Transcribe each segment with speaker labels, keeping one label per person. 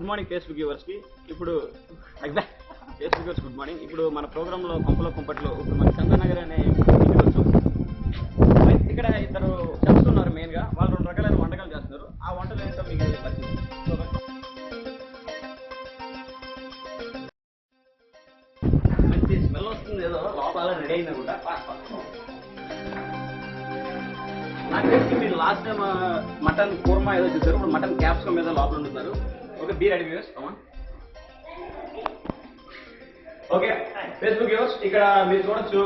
Speaker 1: Good morning Facebook వ్యూవర్స్కి. ఇప్పుడు exact Facebook viewers good morning. ఇప్పుడు మన ప్రోగ్రాంలో కొంపట్లో ఇప్పుడు మన చంద్రనగర్ అనే ఇంటికి వచ్చాం. ఇక్కడ ఇద్దరు చెప్తున్నారు. మెయిన్గా వాళ్ళు 2 రకాలైన వంటకాలు చేస్తున్నారు. ఆ వంటలు ఏంటో మీకు పరిచయం. మంచి స్మెల్ వస్తుంది, ఏదో లోపల రెడీ అయింది అనుకుంటా. నాకు తెలిసి మీరు లాస్ట్ టైం మటన్ కూర్మా ఏదో చూసారు, ఇప్పుడు మటన్ క్యాప్సికమ్ మీద లోపల ఉంటున్నారు. Okay, be ready viewers. Okay Facebook viewers, ఇక్కడ మీరు చూడొచ్చు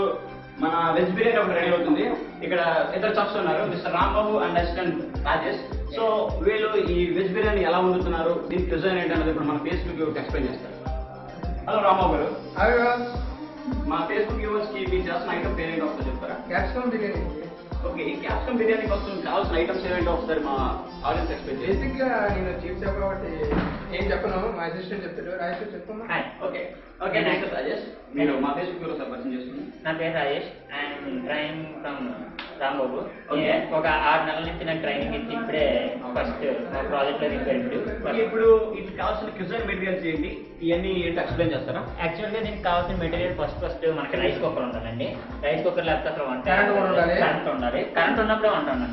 Speaker 1: మన వెజ్ బిర్యానీ ఒకటి రెడీ అవుతుంది. ఇక్కడ ఇద్దరు చెఫ్స్ ఉన్నారు, mister Rambabu and assistant Rajesh. So వీళ్ళు ఈ వెజ్ బిర్యానీ ఎలా వండుతున్నారు, దీనికి డిజైన్ ఏంటి అనేది ఇప్పుడు మన ఫేస్బుక్ వ్యూవర్స్ ఎక్స్ప్లెయిన్ చేస్తారు. హలో రాంబాబు గారు. మా ఫేస్బుక్ వ్యూవర్స్ కి మీరు చేస్తున్న ఐటమ్ పేరేంటి ఒకసారి చెప్తారా?
Speaker 2: క్యాప్సికమ్ బిర్యానీ.
Speaker 1: ఓకే, ఈ క్యాప్సికమ్ బిర్యానీ కోసం కావాల్సిన ఐటమ్స్ ఏమేంటో ఒకసారి మా ఆడియన్స్ ఎక్స్ప్లెయిన్ చేయండి.
Speaker 2: బేసిక్ గా నేను చీఫ్ చెఫ్ కాబట్టి ఏం చెప్పను, మా అసిస్టెంట్ చెప్తాడు. రాజేష్ చెప్తున్నా.
Speaker 1: ఓకే ఓకే నెక్స్ట్ రాజేష్, మీరు మా ఫేస్బుక్ వ్యూవర్స్ పరిచయం చేస్తున్నారు.
Speaker 3: నా పేరు Rajesh and train from Rambabu.
Speaker 1: Okay,
Speaker 3: ఒక 6 నెలల నుంచి నాకు ట్రైనింగ్ ఇచ్చి ఇప్పుడే ఫస్ట్ మా ప్రాజెక్ట్ లో దింపాడు.
Speaker 1: ఇప్పుడు ఇది కావాల్సిన క్యూజన్ మెటీరియల్స్ ఏంటి, ఇవన్నీ ఏంటి ఎక్స్ప్లెయిన్ చేస్తారా?
Speaker 3: యాక్చువల్గా దీనికి కావాల్సిన మెటీరియల్ ఫస్ట్ మనకి రైస్ కుక్కర్ ఉండాలండి. రైస్ కుక్కర్ లేకపోతే అసలు వంట కరెంట్ ఉండాలి. కరెంట్ ఉన్నప్పుడే వంట ఉండాలి.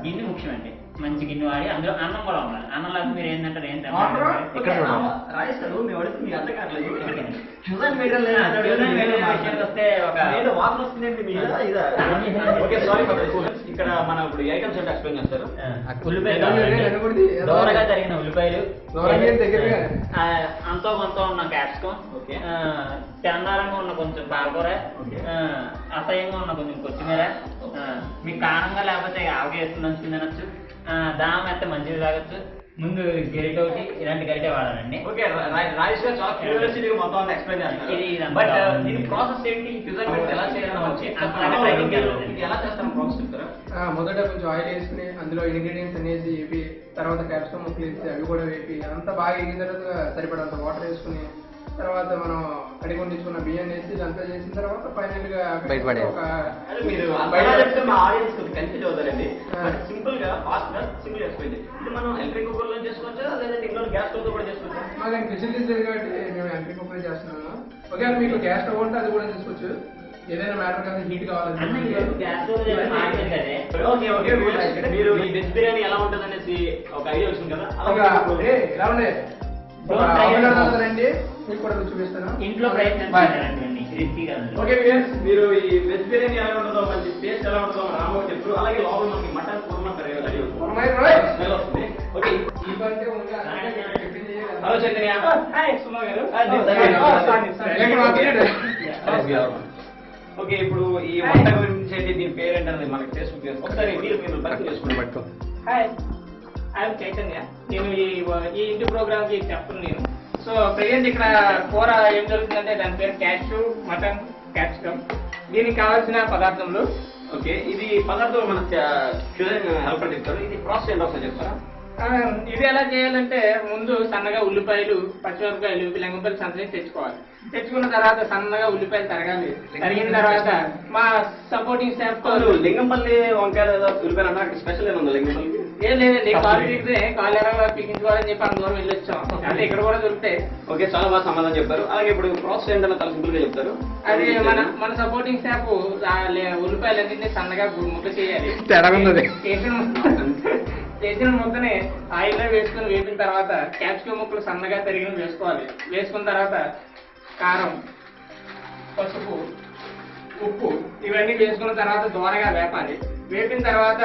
Speaker 3: గిన్నె ముఖ్యం అండి. మంచి గిన్నె వాడి అందులో అన్నం కూడా ఉండాలి. అన్నం లేకపోతే మీరు ఏంటంటే
Speaker 1: రాజేష్ గారు, మేము అడిగితే మీకు అర్థం కావట్లేదు.
Speaker 3: వస్తే ఒక
Speaker 1: వాసన వస్తుందండి. Okay sorry for this. ఇక్కడ మన ఇప్పుడు ఐటమ్స్ ఏంటి ఎక్స్ప్లెయిన్ చేస్తారు?
Speaker 3: ఉల్లిపాయలు, దూరగా జరిగిన ఉల్లిపాయలు, అంతో కొంత ఉన్న క్యాప్సికం, చందారంగా ఉన్న కొంచెం పాలకూర, అసహ్యంగా ఉన్న కొంచెం కొత్తిమీర, మీకు కారంగా లేకపోతే ఆవకాయ వేసుకుని తినచ్చు, దామ అయితే మంచిది తాగొచ్చు. ముందు గరిట ఒకటి, ఇలాంటి గరిటే వాడాలండి.
Speaker 1: ఓకే, రాజేష్ గారు చాలా క్యూరియాసిటీ మొత్తం ఎక్స్ప్లెయిన్ చేస్తారు. బట్ దీని ప్రాసెస్ ఏంటి, ఎలా చేయాలని వచ్చి ఎలా చేస్తాం ప్రాసెస్ చెప్తారా?
Speaker 2: మొదట కొంచెం ఆయిల్ వేసుకుని అందులో ఇంగ్రీడియంట్స్ అనేసి వేపి, తర్వాత క్యాప్సికమ్ ముక్కలు వేసి అవి కూడా వేపి, అంతా బాగా ఎగిన తర్వాత సరిపడంత వాటర్ వేసుకుని, తర్వాత మనం కడిగి వండించుకున్న బియ్యాన్ని వేసి ఇదంతా చేసిన తర్వాత ఫైనల్ గా
Speaker 1: మీరు మా ఆడియన్స్ కన్ఫ్యూజ్ అవుతారండి. సింపుల్ గా ఫాస్ట్ గా సింపుల్ ఎక్స్ప్లెయిన్ చేయండి. ఇది మనం ఎలక్ట్రిక్ కుక్కర్ లో చేసుకోవచ్చా లేదా ఇంట్లో గ్యాస్ స్టవ్ తో కూడా చేసుకోవచ్చా?
Speaker 2: మాకు ఫెసిలిటీస్ లేదు కాబట్టి మేము ఎలక్ట్రిక్ కుక్కర్ చేస్తున్నాము. ఒకవేళ మీకు గ్యాస్ స్టవ్ ఉంటే అది కూడా చేసుకోవచ్చు. ఏదైనా మ్యాటర్ కదా, హీట్ కావాలంటే.
Speaker 1: మీరు ఈ వెజ్ బిర్యానీ ఎలా ఉంటుంది అనేసి ఒక ఐడియా వచ్చింది కదా,
Speaker 2: ఎలా ఉండే మీకు కూడా చూపిస్తాను.
Speaker 3: ఇంట్లో
Speaker 1: ఓకే, మీరు ఈ వెజ్ బిర్యానీ ఎలా ఉంటుందో, మంచి టేస్ట్ ఎలా ఉంటుందో రామబాబు చెప్తారు. అలాగే లోపల మనకి మటన్ కుర్మా కర్రీ స్మెల్ వస్తుంది. Okay, hello Chaitanya. Suma garu. Okay, ఇప్పుడు ఈ వంట గురించి ఏంటి, దీని పేరేంటనేది మనకి ఫేస్బుక్ ఒకసారి మీరు పరిచయం చేసుకుంటాం.
Speaker 4: Hi, I'm Chaitanya. నేను ఈ ఇంటి ప్రోగ్రామ్ కి చెప్తున్నాను నేను. సో ప్రెజెంట్ ఇక్కడ కూర ఏం జరుగుతుందంటే దాని పేరు క్యాష్యూ మటన్ క్యాప్సికమ్. దీనికి కావాల్సిన పదార్థములు.
Speaker 1: ఓకే, ఇది పదార్థం మన హెల్ప్ చెప్తారు. ఇది ప్రాసెస్ ఏంటో ఒకసారి చెప్తారా?
Speaker 4: ఇది ఎలా చేయాలంటే ముందు సన్నగా ఉల్లిపాయలు, పచ్చిమిరపకాయలు, లింగంపల్లి సంతని తెచ్చుకోవాలి. తెచ్చుకున్న తర్వాత సన్నగా ఉల్లిపాయలు తరగాలి. తరిగిన తర్వాత మా సపోర్టింగ్ స్టాఫ్
Speaker 1: లింగంపల్లి వంకాయ ఉల్లిపాయలు అన్న స్పెషల్ ఏముంది లింగంపల్లి?
Speaker 4: ఏం లేదండి, కాలు పీకితే కాలు ఎరగా పీకించుకోవాలని చెప్పి అంత దూరం వెళ్ళొచ్చాం. అంటే ఇక్కడ కూడా దొరుకుతాయి.
Speaker 1: ఓకే, చాలా బాగా సమాధానం చెప్పారు. అలాగే ఇప్పుడు ప్రాసెస్ ఏంటన్నా చాలా సింపుల్ గా చెప్తారు.
Speaker 4: అది మన సపోర్టింగ్ స్టాఫ్ ఉల్లిపాయలన్నింటినీ సన్నగా ముక్క చేయాలి. చేసిన ముక్కని ఆయిల్లో వేసుకుని వేపిన తర్వాత క్యాప్సికమ్ ముక్కలు సన్నగా తరిగిన వేసుకోవాలి. వేసుకున్న తర్వాత కారం, పసుపు, ఉప్పు ఇవన్నీ వేసుకున్న తర్వాత దోరగా వేపాలి. వేపిన తర్వాత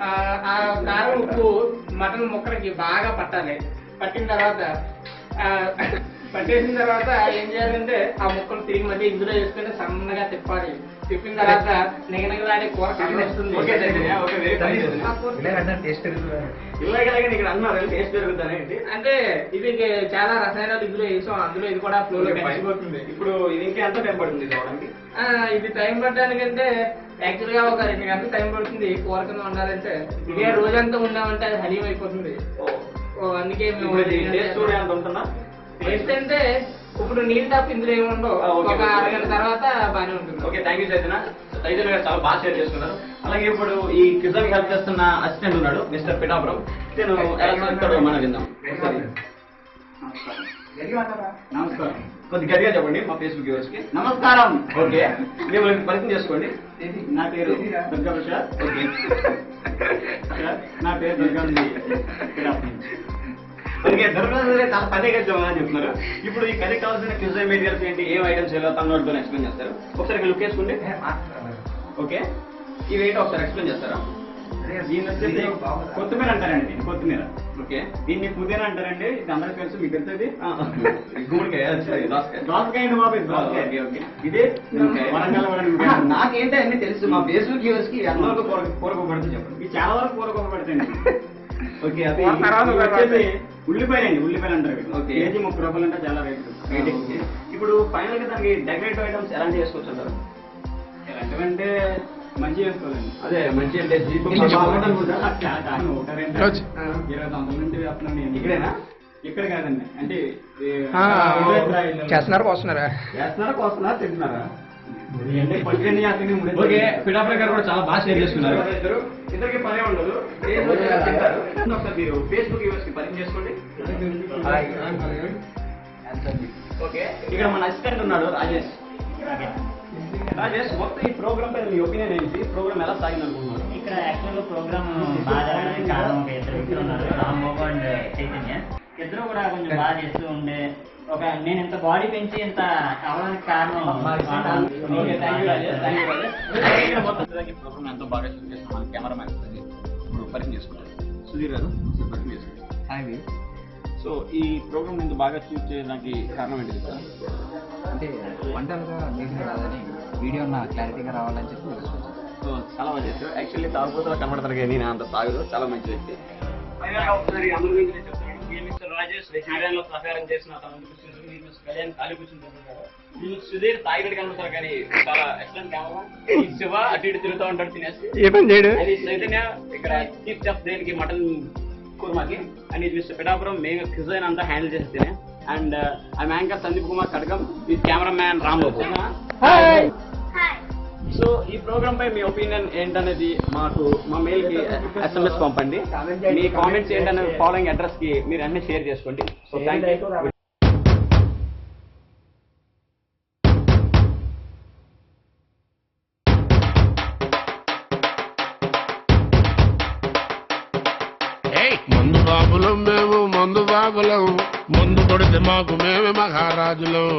Speaker 4: ఆ కారం ఉప్పు మటన్ ముక్కలకి బాగా పట్టాలి. పట్టిన తర్వాత పట్టేసిన తర్వాత ఏం చేయాలంటే ఆ ముక్కలు తిరిగి మళ్ళీ ఇందులో వేసుకుని సన్నగా తిప్పాలి. తిప్పిన తర్వాత నిగనగలాడే కూర కనిపిస్తుంది. అంటే ఇది చాలా రసాయనాలు ఇందులో వేసాం, అందులో ఇది కూడా ఫ్లో లో కలిసిపోతుంది.
Speaker 1: ఇప్పుడు ఇది ఇంకా ఎంత టైం పడుతుంది చూడండి?
Speaker 4: ఇది టైం పడడానికంటే యాక్చువల్ గా ఒక 2 గంటలు టైం పడుతుంది. కూర కింద ఉండాలంటే ఇదే రోజంతా ఉన్నామంటే అది హలీం అయిపోతుంది. అందుకే మేము టేస్ట్ అంటే ఇప్పుడు నీళ్ళు తప్ప ఇందులో ఏమి ఉండవు. ఒక అరగంట తర్వాత బాగానే ఉంటుంది.
Speaker 1: ఓకే, థ్యాంక్ యూ చైతన్య గారు చాలా బాగా షేర్ చేసుకున్నారు. అలాగే ఇప్పుడు ఈ కిజన్ హెల్ప్ చేస్తున్న అసిస్టెంట్ ఉన్నాడు, మిస్టర్ పిఠాపురం. ఇతను ఎలా చెప్తాడో మనం విందాం ఒకసారి. నమస్కారం. కొద్ది గట్టిగా చెప్పండి మా ఫేస్బుక్ వ్యూవర్స్ కి. నమస్కారం. ఓకే, మిమ్మల్ని పరిచయం చేసుకోండి. నా పేరు దుర్గా ప్రసాద్. ఓకే నా పేరు దుర్గా. ఓకే, దుర్గా చాలా పదేగా అని చెప్తున్నారు. ఇప్పుడు ఈ కథకి కావాల్సిన క్విజ్ మెటీరియల్స్ ఏంటి, ఏం ఐటమ్స్ ఎలా తమిళతో ఎక్స్ప్లెయిన్ చేస్తారు. ఒకసారి లుక్ వేసుకోండి. ఓకే, ఇవేంటో ఒకసారి ఎక్స్ప్లెయిన్ చేస్తారా? దీన్ని వచ్చేసి కొత్తిమీర అంటారండి. దీన్ని కొత్తిమీర. ఓకే, దీన్ని పుదీనా అంటారండి. ఇది అందరికి తెలుసు. మీకు తెలిసేది గుమ్మడికాయ, దోసకాయ అండి బాబు. దోసకాయ. ఓకే, ఇదే వరంగల్. నాకేంటి అన్ని తెలుసు. మా ఫేస్బుక్ వ్యూవర్స్ కి అందరికీ కూరకోబడితే చెప్పండి. ఇది చాలా వరకు కూరకోబడతాయండి. ఓకే, అది వచ్చేసి ఉల్లిపాయలు అండి. ఉల్లిపాయలు అంటారు. ఓకే, కేజీ 30 రూపాయలు అంటే చాలా రేట్. ఇప్పుడు ఫైనల్ గా దానికి డెకరేటివ్ ఐటమ్స్ ఎలాంటి చేసుకోవచ్చు అంటారు? ఎలాంటివంటే మంచి చేసుకోవాలండి. అదే మంచి అంటే 20 సంవత్సరాల నుండి వేస్తున్నాను. ఇక్కడేనా? ఇక్కడ కాదండి. అంటే
Speaker 2: చేస్తున్నారా కోస్తున్నారా?
Speaker 1: కోస్తున్నారా తింటున్నారా? ఓకే, పిఠాపురం గారు కూడా చాలా బాగా షేర్ చేసుకున్నారు. ఇద్దరికి పనే ఉండదు. ఒకసారి మీరు ఫేస్బుక్ యూవర్స్ కి పరిచయం చేసుకోండి. ఓకే, ఇక్కడ మన అసిస్టెంట్ ఉన్నాడు రాజేష్. రాజేష్, మొత్తం ఈ ప్రోగ్రామ్ పైన మీ ఒపీనియన్ ఏంటి? ప్రోగ్రామ్ ఎలా సాగింది అనుకుంటున్నారు?
Speaker 3: ఇక్కడ యాక్చువల్గా ప్రోగ్రామ్ బాగా జరగడానికి కారణం ఒక ఇద్దరు వ్యక్తులు ఉన్నారు, రాంబాబు అండ్ చైతన్య. ఇద్దరు కూడా కొంచెం బాగా చేస్తూ ఉండే నేను ఇంత బాడీ పెంచి ఇంత అవడానికి కారణం.
Speaker 1: ప్రోగ్రామ్ ఎంతో బాగా షూట్ చేస్తాం. మన కెమెరామ్యాన్ ఇప్పుడు పరిచయం చేసుకుంటారు. సుధీర్ గారు పరిచయం చేసుకోండి. సో ఈ ప్రోగ్రామ్ ఇంత బాగా షూట్ చేయడానికి కారణం ఏంటి సార్?
Speaker 5: అంటే వంటలుగా నీట్గా రాదని వీడియో నా క్లారిటీగా రావాలని చెప్పి
Speaker 1: సో చాలా బాగా చేస్తారు. యాక్చువల్లీ తాగుబోతులా కనబడతారు కానీ నేను అంత తాగదు. చాలా మంచి వ్యక్తి. ఒకసారి అందరి గురించి చెప్తాను. రాజేష్ వెజిటేరియన్లో సహకారం చేసిన ఖాళీ కూర్చుంటారు. సుధీర్ తాగినట్టు కనబడతారు కానీ చాలా ఎక్సలెంట్ కెమెరా. శివ అటు ఇటు తిరుగుతూ ఉంటాడు తినేసి.
Speaker 2: ఏ పని చేయడు?
Speaker 1: అది చైతన్య ఇక్కడ చీఫ్ చెఫ్ దేనికి మటన్ కుర్మాకి. అండ్ ఇది మిస్టర్ పిఠాపురం. మేము క్విజైన్ అంతా హ్యాండిల్ చేస్తేనే. And I anchor Sandeep Kumar Kadakam. ఈ కెమెరా మ్యాన్ రాంబాబు. సో ఈ ప్రోగ్రామ్ పై మీ ఒపీనియన్ ఏంటనేది మాకు మా మెయిల్ కి SMS పంపండి. మీ కామెంట్స్ ఏంటనే ఫాలోయింగ్ అడ్రస్ కి మీరు అన్ని షేర్ చేసుకోండి. So thank you.
Speaker 6: మందు బాబులం మేము, మందు బాబులం, మందు కొడితే మాకు మేమే మహారాజులం.